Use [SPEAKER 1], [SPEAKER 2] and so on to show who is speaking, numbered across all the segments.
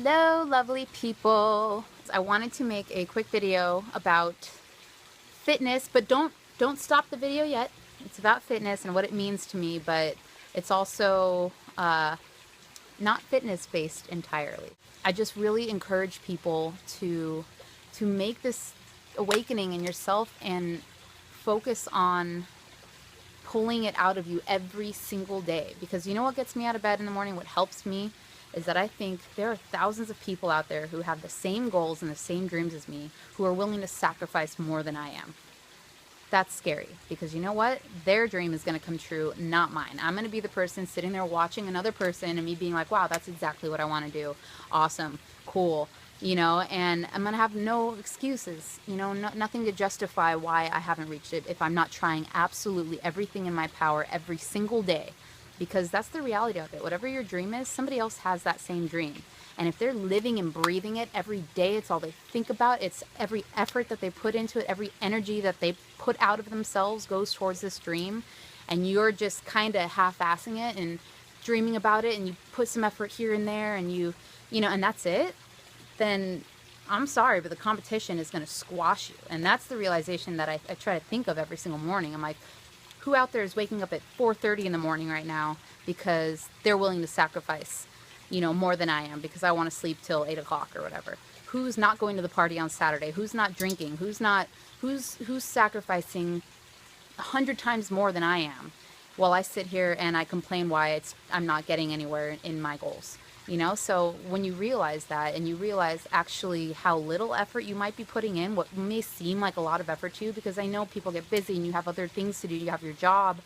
[SPEAKER 1] Hello, lovely people. I wanted to make a quick video about fitness, but don't stop the video yet. It's about fitness and what it means to me, but it's also not fitness based entirely. I just really encourage people to make this awakening in yourself and focus on pulling it out of you every single day. Because you know what gets me out of bed in the morning, what helps me, is that I think there are thousands of people out there who have the same goals and the same dreams as me, who are willing to sacrifice more than I am. That's scary, because you know what? Their dream is going to come true, not mine. I'm going to be the person sitting there watching another person and me being like, wow, that's exactly what I want to do. Awesome. Cool. And I'm going to have no excuses, nothing to justify why I haven't reached it if I'm not trying absolutely everything in my power every single day. Because that's the reality of it. Whatever your dream is, somebody else has that same dream. And if they're living and breathing it every day, it's all they think about. It's every effort that they put into it, every energy that they put out of themselves goes towards this dream. And you're just kind of half-assing it and dreaming about it, and you put some effort here and there, and and that's it. Then I'm sorry, but the competition is going to squash you. And that's the realization that I try to think of every single morning. I'm like, who out there is waking up at 4:30 in the morning right now because they're willing to sacrifice, more than I am because I want to sleep till 8 o'clock or whatever? Who's not going to the party on Saturday? Who's not drinking? Who's sacrificing 100 times more than I am, while I sit here and I complain why I'm not getting anywhere in my goals? So when you realize that, and you realize actually how little effort you might be putting in, what may seem like a lot of effort to you, because I know people get busy and you have other things to do, you have your job,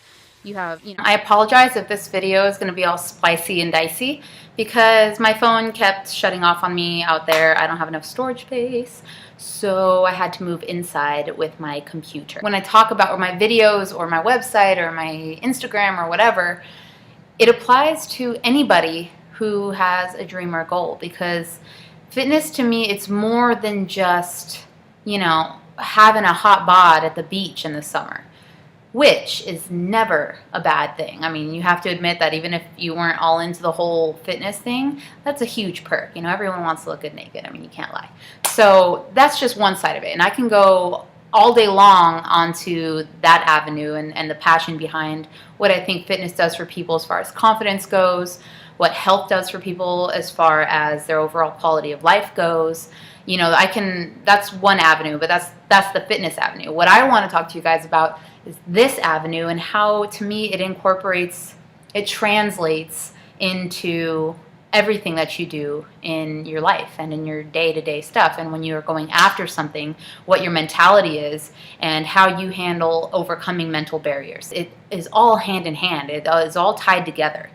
[SPEAKER 1] I apologize if this video is going to be all spicy and dicey, because my phone kept shutting off on me out there. I don't have enough storage space, so I had to move inside with my computer. When I talk about my videos or my website or my Instagram or whatever, it applies to anybody who has a dream or goal, because fitness to me, it's more than just, having a hot bod at the beach in the summer, which is never a bad thing. I mean, you have to admit that even if you weren't all into the whole fitness thing, that's a huge perk. Everyone wants to look good naked. I mean, you can't lie. So that's just one side of it. And I can go all day long onto that avenue and the passion behind what I think fitness does for people as far as confidence goes, what health does for people as far as their overall quality of life goes. That's one avenue, but that's the fitness avenue. What I want to talk to you guys about is this avenue, and how, to me, it translates into everything that you do in your life and in your day-to-day stuff. And when you're going after something, what your mentality is and how you handle overcoming mental barriers. It is all hand in hand. It is all tied together.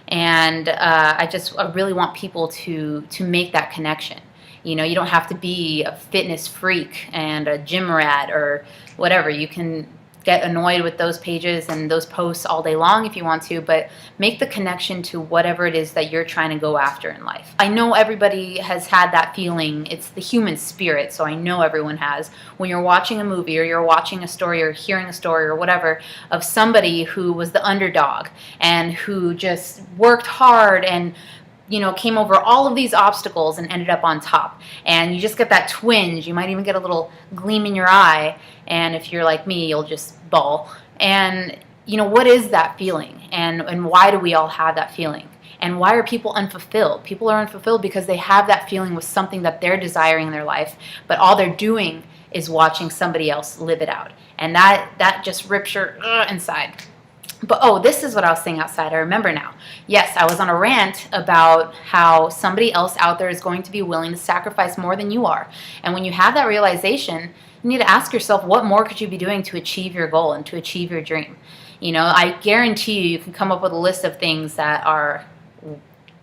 [SPEAKER 1] And I really want people to make that connection. You don't have to be a fitness freak and a gym rat or whatever. You can get annoyed with those pages and those posts all day long if you want to, but make the connection to whatever it is that you're trying to go after in life. I know everybody has had that feeling. It's the human spirit, so I know everyone has. When you're watching a movie or you're watching a story or hearing a story or whatever of somebody who was the underdog and who just worked hard and came over all of these obstacles and ended up on top. And you just get that twinge. You might even get a little gleam in your eye. And if you're like me, you'll just bawl. And, what is that feeling? And why do we all have that feeling? And why are people unfulfilled? People are unfulfilled because they have that feeling with something that they're desiring in their life, but all they're doing is watching somebody else live it out. And that just rips your inside. But this is what I was saying outside. I remember now. Yes, I was on a rant about how somebody else out there is going to be willing to sacrifice more than you are. And when you have that realization, you need to ask yourself, what more could you be doing to achieve your goal and to achieve your dream? I guarantee you can come up with a list of things that are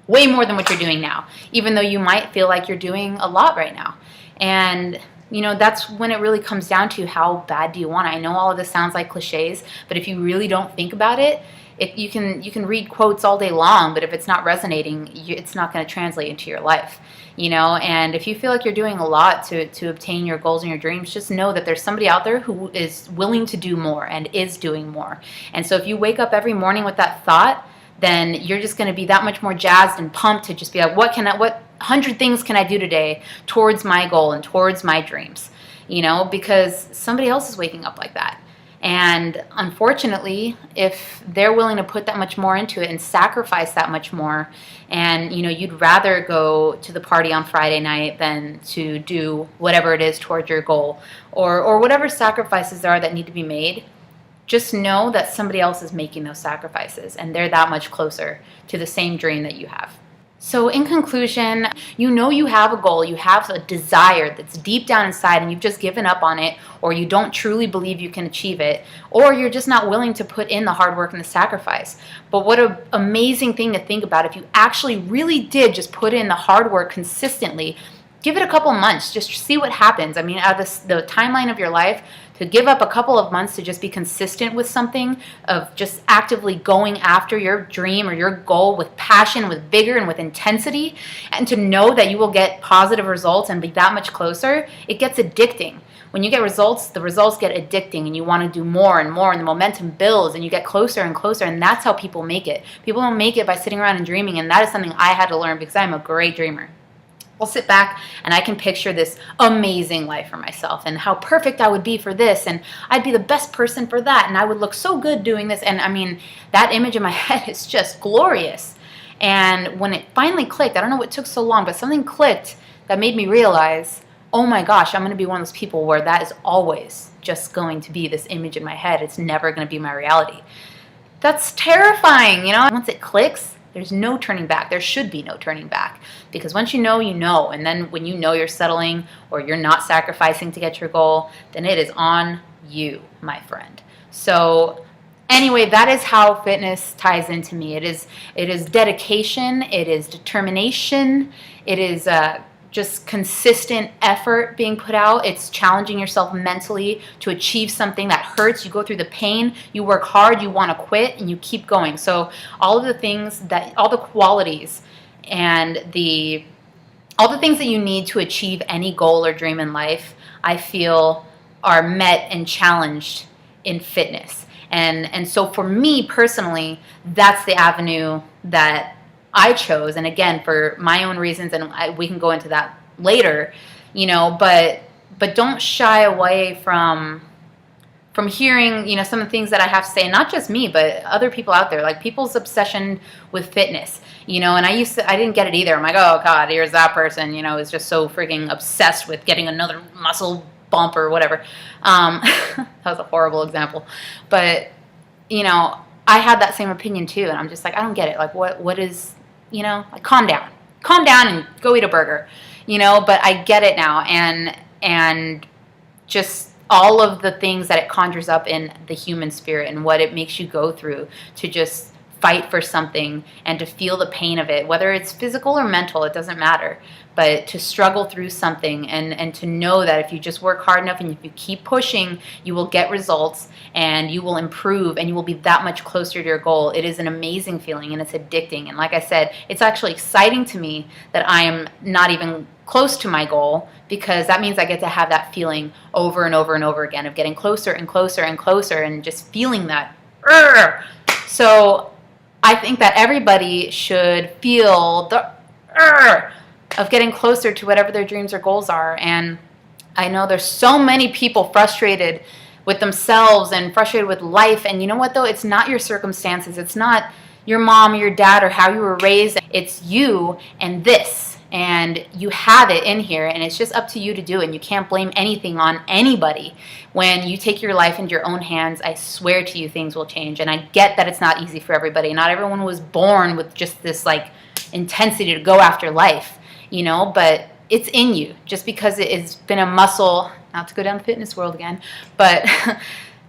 [SPEAKER 1] way more than what you're doing now, even though you might feel like you're doing a lot right now. And that's when it really comes down to, how bad do you want it? I know all of this sounds like cliches, but if you really don't think about it, you can read quotes all day long, but if it's not resonating, it's not going to translate into your life. And if you feel like you're doing a lot to obtain your goals and your dreams, just know that there's somebody out there who is willing to do more and is doing more. And so if you wake up every morning with that thought, then you're just going to be that much more jazzed and pumped to just be like, what 100 things can I do today towards my goal and towards my dreams, because somebody else is waking up like that. And unfortunately, if they're willing to put that much more into it and sacrifice that much more, and you'd rather go to the party on Friday night than to do whatever it is towards your goal, or whatever sacrifices there are that need to be made, just know that somebody else is making those sacrifices and they're that much closer to the same dream that you have. So in conclusion, you have a goal, you have a desire that's deep down inside and you've just given up on it, or you don't truly believe you can achieve it, or you're just not willing to put in the hard work and the sacrifice. But what an amazing thing to think about if you actually really did just put in the hard work consistently. Give it a couple months, just see what happens. I mean, out of the timeline of your life, to give up a couple of months to just be consistent with something, of just actively going after your dream or your goal with passion, with vigor, and with intensity, and to know that you will get positive results and be that much closer, it gets addicting. When you get results, the results get addicting and you want to do more and more, and the momentum builds and you get closer and closer, and that's how people make it. People don't make it by sitting around and dreaming, and that is something I had to learn because I'm a great dreamer. I'll sit back and I can picture this amazing life for myself and how perfect I would be for this, and I'd be the best person for that, and I would look so good doing this. And I mean, that image in my head is just glorious. And when it finally clicked, I don't know what took so long, but something clicked that made me realize, oh my gosh, I'm going to be one of those people where that is always just going to be this image in my head. It's never going to be my reality. That's terrifying, Once it clicks, there's no turning back. There should be no turning back, because once you know, and then when you're settling or you're not sacrificing to get your goal, then it is on you, my friend. So anyway, that is how fitness ties into me. It is dedication, it is determination, it is just consistent effort being put out. It's challenging yourself mentally to achieve something that hurts. You go through the pain, you work hard, you want to quit, and you keep going. So all the qualities and all the things that you need to achieve any goal or dream in life, I feel are met and challenged in fitness. And so for me personally, that's the avenue that I chose, and again, for my own reasons, and we can go into that later, but don't shy away from hearing, some of the things that I have to say, and not just me, but other people out there, like people's obsession with fitness, and I didn't get it either. I'm like, oh God, here's that person, is just so freaking obsessed with getting another muscle bump or whatever. That was a horrible example, but, I had that same opinion too, and I'm just like, I don't get it. Like, what is, like, calm down and go eat a burger, but I get it now. And just all of the things that it conjures up in the human spirit and what it makes you go through to just fight for something and to feel the pain of it, whether it's physical or mental, it doesn't matter. But to struggle through something and to know that if you just work hard enough and if you keep pushing, you will get results and you will improve and you will be that much closer to your goal. It is an amazing feeling and it's addicting. And like I said, it's actually exciting to me that I am not even close to my goal, because that means I get to have that feeling over and over and over again of getting closer and closer and closer and just feeling that. Urgh! So I think that everybody should feel the of getting closer to whatever their dreams or goals are. And I know there's so many people frustrated with themselves and frustrated with life. And you know what, though? It's not your circumstances. It's not your mom or your dad or how you were raised. It's you and this. And you have it in here, and it's just up to you to do it. And you can't blame anything on anybody. When you take your life into your own hands, I swear to you, things will change. And I get that it's not easy for everybody. Not everyone was born with just this intensity to go after life, but it's in you. Just because it's been a muscle, not to go down the fitness world again, but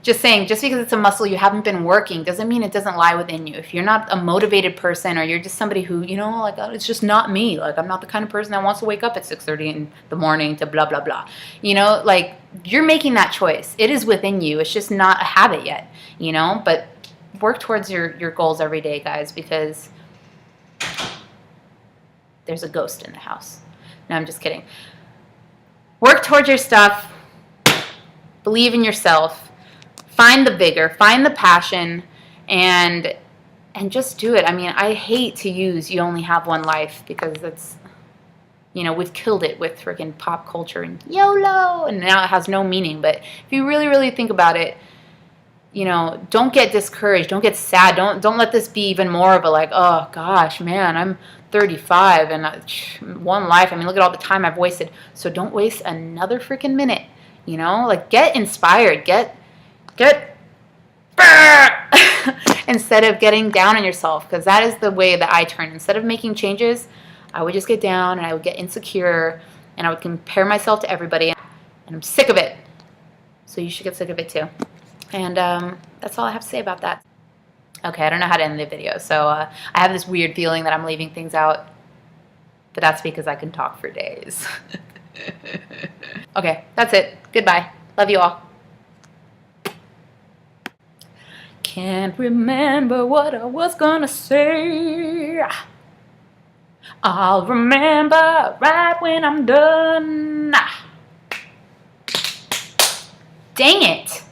[SPEAKER 1] just saying, just because it's a muscle you haven't been working doesn't mean it doesn't lie within you. If you're not a motivated person, or you're just somebody who, it's just not me. I'm not the kind of person that wants to wake up at 6:30 in the morning to blah, blah, blah. You're making that choice. It is within you. It's just not a habit yet, but work towards your goals every day, guys, because there's a ghost in the house. No, I'm just kidding. Work towards your stuff. Believe in yourself. Find the vigor, find the passion, and just do it. I mean, I hate to use "you only have one life," because You know, we've killed it with freaking pop culture and YOLO, and now it has no meaning. But if you really, really think about it, you know, don't get discouraged. Don't get sad. Don't let this be even more of a like, oh gosh, man, I'm 35 and one life. I mean, look at all the time I've wasted. So don't waste another freaking minute. You know, like get inspired. Get instead of getting down on yourself, because that is the way that I turn. Instead of making changes, I would just get down and I would get insecure and I would compare myself to everybody, and I'm sick of it. So you should get sick of it too. And that's all I have to say about that. Okay, I don't know how to end the video, so I have this weird feeling that I'm leaving things out, but that's because I can talk for days. Okay, that's it. Goodbye. Love you all. Can't remember what I was gonna say. I'll remember right when I'm done. Dang it.